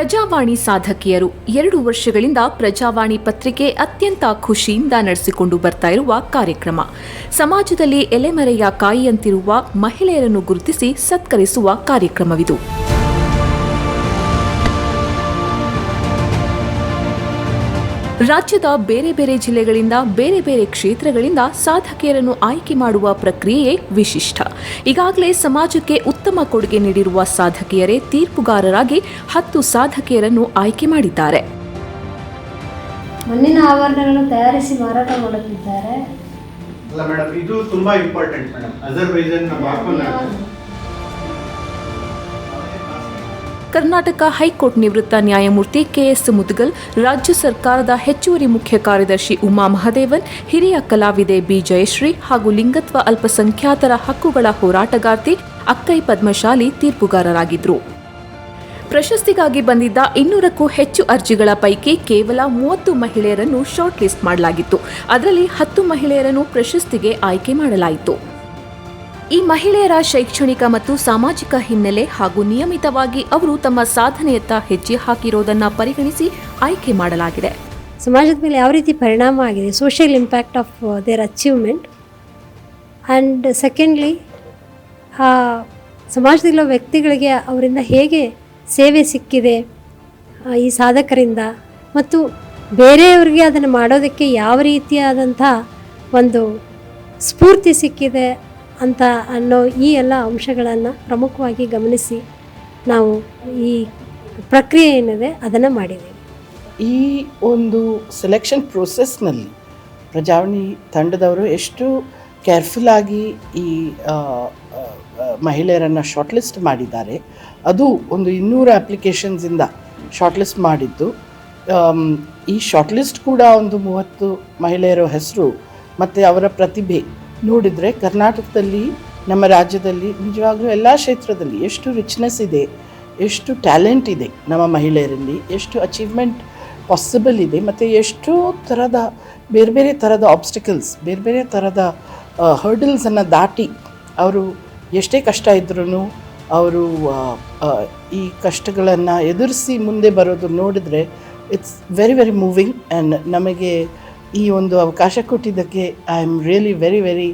ಪ್ರಜಾವಾಣಿ ಸಾಧಕಿಯರು 2 ವರ್ಷಗಳಿಂದ ಪ್ರಜಾವಾಣಿ ಪತ್ರಿಕೆ ಅತ್ಯಂತ ಖುಷಿಯಿಂದ ನಡೆಸಿಕೊಂಡು ಬರ್ತಾ ಇರುವ ಕಾರ್ಯಕ್ರಮ. ಸಮಾಜದಲ್ಲಿ ಎಲೆಮರೆಯ ಕಾಯಿಯಂತಿರುವ ಮಹಿಳೆಯರನ್ನು ಗುರುತಿಸಿ ಸತ್ಕರಿಸುವ ಕಾರ್ಯಕ್ರಮವಿದು. ರಾಜ್ಯದ ಬೇರೆ ಬೇರೆ ಜಿಲ್ಲೆಗಳಿಂದ ಬೇರೆ ಬೇರೆ ಕ್ಷೇತ್ರಗಳಿಂದ ಸಾಧಕಿಯರನ್ನು ಆಯ್ಕೆ ಮಾಡುವ ಪ್ರಕ್ರಿಯೆ ವಿಶಿಷ್ಟ. ಈಗಾಗಲೇ ಸಮಾಜಕ್ಕೆ ಉತ್ತಮ ಕೊಡುಗೆ ನೀಡಿರುವ ಸಾಧಕಿಯರೇ ತೀರ್ಪುಗಾರರಾಗಿ 10 ಸಾಧಕಿಯರನ್ನು ಆಯ್ಕೆ ಮಾಡಿದ್ದಾರೆ. ಮಣ್ಣಿನ ಆವರಣಗಳನ್ನು ತಯಾರಿಸಿ ಮಾರಾಟ ಮಾಡುತ್ತಿದ್ದಾರೆ. ಅಲ್ಲ ಮೇಡಮ್, ಇದು ತುಂಬಾ important madam. Azerbaijan Karnataka high court ನಿವೃತ್ತ ನ್ಯಾಯಮೂರ್ತಿ ಕೆಎಸ್ ಮುದ್ಗಲ್, ರಾಜ್ಯ ಸರ್ಕಾರದ ಹೆಚ್ಚುವರಿ ಮುಖ್ಯ ಕಾರ್ಯದರ್ಶಿ ಉಮಾ ಮಹದೇವನ್, ಹಿರಿಯ ಕಲಾವಿದೆ ಬಿ ಜಯಶ್ರೀ ಹಾಗೂ ಲಿಂಗತ್ವ ಅಲ್ಪಸಂಖ್ಯಾತರ ಹಕ್ಕುಗಳ ಹೋರಾಟಗಾರ್ತಿ ಅಕ್ಕೈ ಪದ್ಮಶಾಲಿ ತೀರ್ಪುಗಾರರಾಗಿದ್ದರು. ಪ್ರಶಸ್ತಿಗಾಗಿ ಬಂದಿದ್ದ 200ಕ್ಕೂ ಹೆಚ್ಚು ಅರ್ಜಿಗಳ ಪೈಕಿ ಕೇವಲ 30 ಮಹಿಳೆಯರನ್ನು ಶಾರ್ಟ್ ಲಿಸ್ಟ್ ಮಾಡಲಾಗಿತ್ತು. ಅದರಲ್ಲಿ 10 ಮಹಿಳೆಯರನ್ನು ಪ್ರಶಸ್ತಿಗೆ ಆಯ್ಕೆ ಮಾಡಲಾಯಿತು. ಈ ಮಹಿಳೆಯರ ಶೈಕ್ಷಣಿಕ ಮತ್ತು ಸಾಮಾಜಿಕ ಹಿನ್ನೆಲೆ ಹಾಗೂ ನಿಯಮಿತವಾಗಿ ಅವರು ತಮ್ಮ ಸಾಧನೆಯತ್ತ ಹೆಜ್ಜೆ ಹಾಕಿರೋದನ್ನು ಪರಿಗಣಿಸಿ ಆಯ್ಕೆ ಮಾಡಲಾಗಿದೆ. ಸಮಾಜದ ಮೇಲೆ ಯಾವ ರೀತಿ ಪರಿಣಾಮ ಆಗಿದೆ, social impact of their achievement, and secondly ಸಮಾಜದಲ್ಲಿರೋ ವ್ಯಕ್ತಿಗಳಿಗೆ ಅವರಿಂದ ಹೇಗೆ ಸೇವೆ ಸಿಕ್ಕಿದೆ ಈ ಸಾಧಕರಿಂದ, ಮತ್ತು ಬೇರೆಯವರಿಗೆ ಅದನ್ನು ಮಾಡೋದಕ್ಕೆ ಯಾವ ರೀತಿಯಾದಂಥ ಒಂದು ಸ್ಫೂರ್ತಿ ಸಿಕ್ಕಿದೆ ಅಂತ ಅನ್ನೋ ಈ ಎಲ್ಲ ಅಂಶಗಳನ್ನು ಪ್ರಮುಖವಾಗಿ ಗಮನಿಸಿ ನಾವು ಈ ಪ್ರಕ್ರಿಯೆ ಏನಿದೆ ಅದನ್ನು ಮಾಡಿದ್ದೀವಿ. ಈ ಒಂದು ಸೆಲೆಕ್ಷನ್ ಪ್ರೋಸೆಸ್ನಲ್ಲಿ ಪ್ರಜಾವಾಣಿ ತಂಡದವರು ಎಷ್ಟು ಕೇರ್ಫುಲ್ಲಾಗಿ ಈ ಮಹಿಳೆಯರನ್ನು ಶಾರ್ಟ್ ಲಿಸ್ಟ್ ಮಾಡಿದ್ದಾರೆ. ಅದು ಒಂದು 200 ಅಪ್ಲಿಕೇಶನ್ಸಿಂದ ಶಾರ್ಟ್ ಲಿಸ್ಟ್ ಮಾಡಿದ್ದು. ಈ ಶಾರ್ಟ್ ಲಿಸ್ಟ್ ಕೂಡ ಒಂದು 30 ಮಹಿಳೆಯರ ಹೆಸರು ಮತ್ತು ಅವರ ಪ್ರತಿಭೆ ನೋಡಿದರೆ ಕರ್ನಾಟಕದಲ್ಲಿ, ನಮ್ಮ ರಾಜ್ಯದಲ್ಲಿ ನಿಜವಾಗ್ಲೂ ಎಲ್ಲ ಕ್ಷೇತ್ರದಲ್ಲಿ ಎಷ್ಟು ರಿಚ್ನೆಸ್ ಇದೆ, ಎಷ್ಟು ಟ್ಯಾಲೆಂಟ್ ಇದೆ ನಮ್ಮ ಮಹಿಳೆಯರಲ್ಲಿ, ಎಷ್ಟು ಅಚೀವ್ಮೆಂಟ್ ಪಾಸಿಬಲ್ ಇದೆ, ಮತ್ತು ಎಷ್ಟು ಥರದ ಬೇರೆ ಬೇರೆ ಥರದ ಆಬ್ಸ್ಟಿಕಲ್ಸ್, ಬೇರೆ ಬೇರೆ ಥರದ ಹರ್ಡಲ್ಸನ್ನು ದಾಟಿ ಅವರು ಎಷ್ಟೇ ಕಷ್ಟ ಇದ್ರೂ ಅವರು ಈ ಕಷ್ಟಗಳನ್ನು ಎದುರಿಸಿ ಮುಂದೆ ಬರೋದು ನೋಡಿದರೆ it's very very moving. And ನಮಗೆ ಈ ಒಂದು ಅವಕಾಶ ಕೊಟ್ಟಿದ್ದಕ್ಕೆ I am really very very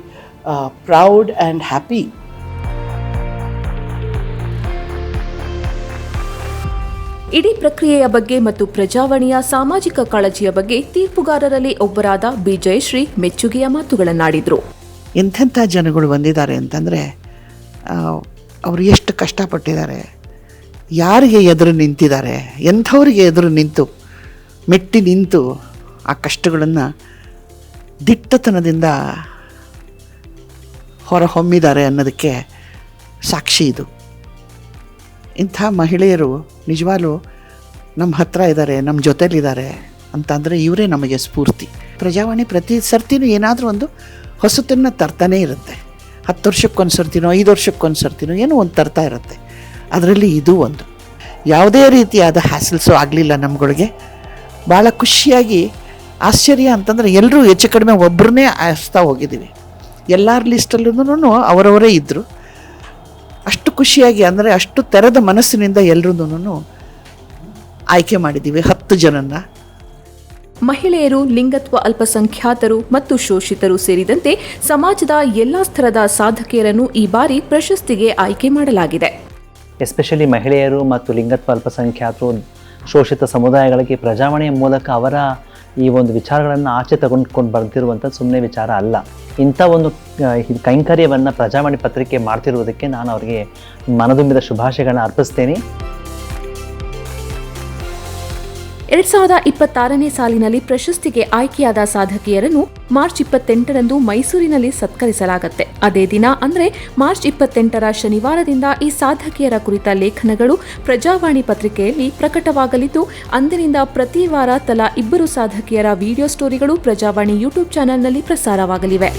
proud and happy. ಇಡೀ ಪ್ರಕ್ರಿಯೆಯ ಬಗ್ಗೆ ಮತ್ತು ಪ್ರಜಾವಾಣಿಯ ಸಾಮಾಜಿಕ ಕಾಳಜಿಯ ಬಗ್ಗೆ ತೀರ್ಪುಗಾರರಲ್ಲಿ ಒಬ್ಬರಾದ ಬಿ ಜಯಶ್ರೀ ಮೆಚ್ಚುಗೆಯ ಮಾತುಗಳನ್ನಾಡಿದರು. ಎಂಥೆಂಥ ಜನಗಳು ಬಂದಿದ್ದಾರೆ ಅಂತಂದರೆ ಅವರು ಎಷ್ಟು ಕಷ್ಟಪಟ್ಟಿದ್ದಾರೆ, ಯಾರಿಗೆ ಎದುರು ನಿಂತಿದ್ದಾರೆ, ಎಂಥವ್ರಿಗೆ ಎದುರು ನಿಂತು ಮೆಟ್ಟಿ ನಿಂತು ಆ ಕಷ್ಟಗಳನ್ನು ದಿಟ್ಟತನದಿಂದ ಹೊರಹೊಮ್ಮಿದ್ದಾರೆ ಅನ್ನೋದಕ್ಕೆ ಸಾಕ್ಷಿ ಇದು. ಇಂಥ ಮಹಿಳೆಯರು ನಿಜವಾಗ್ಲೂ ನಮ್ಮ ಹತ್ರ ಇದ್ದಾರೆ, ನಮ್ಮ ಜೊತೆಲಿದ್ದಾರೆ ಅಂತಂದರೆ ಇವರೇ ನಮಗೆ ಸ್ಫೂರ್ತಿ. ಪ್ರಜಾವಾಣಿ ಪ್ರತಿ ಸರ್ತಿನೂ ಏನಾದರೂ ಒಂದು ಹೊಸತನ್ನು ತರ್ತಾನೇ ಇರುತ್ತೆ. 10 ವರ್ಷಕ್ಕೊಂದು ಸರ್ತಿನೋ 5 ವರ್ಷಕ್ಕೊಂದು ಸರ್ತಿನೋ ಏನೋ ಒಂದು ತರ್ತಾ ಇರುತ್ತೆ. ಅದರಲ್ಲಿ ಇದು ಒಂದು. ಯಾವುದೇ ರೀತಿಯಾದ ಹ್ಯಾಸಲ್ಸು ಆಗಲಿಲ್ಲ ನಮ್ಗಳಿಗೆ. ಭಾಳ ಖುಷಿಯಾಗಿ, ಆಶ್ಚರ್ಯ ಅಂತಂದರೆ ಎಲ್ಲರೂ ಹೆಚ್ಚು ಕಡಿಮೆ ಒಬ್ಬರನ್ನೇ ಆಯಿಸ್ತಾ ಹೋಗಿದ್ದೀವಿ. ಎಲ್ಲರ ಲಿಸ್ಟಲ್ಲೂ ಅವರವರೇ ಇದ್ದರು. ಅಷ್ಟು ಖುಷಿಯಾಗಿ, ಅಂದರೆ ಅಷ್ಟು ತೆರೆದ ಮನಸ್ಸಿನಿಂದ ಎಲ್ಲರೂ ಆಯ್ಕೆ ಮಾಡಿದ್ದೀವಿ 10 ಜನನ್ನ. ಮಹಿಳೆಯರು, ಲಿಂಗತ್ವ ಅಲ್ಪಸಂಖ್ಯಾತರು ಮತ್ತು ಶೋಷಿತರು ಸೇರಿದಂತೆ ಸಮಾಜದ ಎಲ್ಲ ಸ್ತರದ ಸಾಧಕಿಯರನ್ನು ಈ ಬಾರಿ ಪ್ರಶಸ್ತಿಗೆ ಆಯ್ಕೆ ಮಾಡಲಾಗಿದೆ. ಎಸ್ಪೆಷಲಿ ಮಹಿಳೆಯರು ಮತ್ತು ಲಿಂಗತ್ವ ಅಲ್ಪಸಂಖ್ಯಾತರು, ಶೋಷಿತ ಸಮುದಾಯಗಳಿಗೆ ಪ್ರಜಾವಾಣಿಯ ಮೂಲಕ ಅವರ ಈ ಒಂದು ವಿಚಾರಗಳನ್ನು ಆಚೆ ತಗೊಂಡ್ಕೊಂಡು ಬರ್ತಿರುವಂಥದ್ದು ಸುಮ್ಮನೆ ವಿಚಾರ ಅಲ್ಲ. ಇಂಥ ಒಂದು ಕೈಂಕರ್ಯವನ್ನು ಪ್ರಜಾವಾಣಿ ಪತ್ರಿಕೆ ಮಾಡ್ತಿರುವುದಕ್ಕೆ ನಾನು ಅವರಿಗೆ ಮನದುಂಬಿದ ಶುಭಾಶಯಗಳನ್ನ ಅರ್ಪಿಸ್ತೇನೆ. 2026ನೇ ಸಾಲಿನಲ್ಲಿ ಪ್ರಶಸ್ತಿಗೆ ಆಯ್ಕೆಯಾದ ಸಾಧಕಿಯರನ್ನು ಮಾರ್ಚ್ 28ರಂದು ಮೈಸೂರಿನಲ್ಲಿ ಸತ್ಕರಿಸಲಾಗುತ್ತೆ. ಅದೇ ದಿನ ಅಂದರೆ ಮಾರ್ಚ್ 28ರ ಶನಿವಾರದಿಂದ ಈ ಸಾಧಕಿಯರ ಕುರಿತ ಲೇಖನಗಳು ಪ್ರಜಾವಾಣಿ ಪತ್ರಿಕೆಯಲ್ಲಿ ಪ್ರಕಟವಾಗಲಿದ್ದು, ಅಂದಿನಿಂದ ಪ್ರತಿ ವಾರ ತಲಾ 2 ಸಾಧಕಿಯರ ವಿಡಿಯೋ ಸ್ಟೋರಿಗಳು ಪ್ರಜಾವಾಣಿ ಯೂಟ್ಯೂಬ್ ಚಾನೆಲ್ನಲ್ಲಿ ಪ್ರಸಾರವಾಗಲಿವೆ.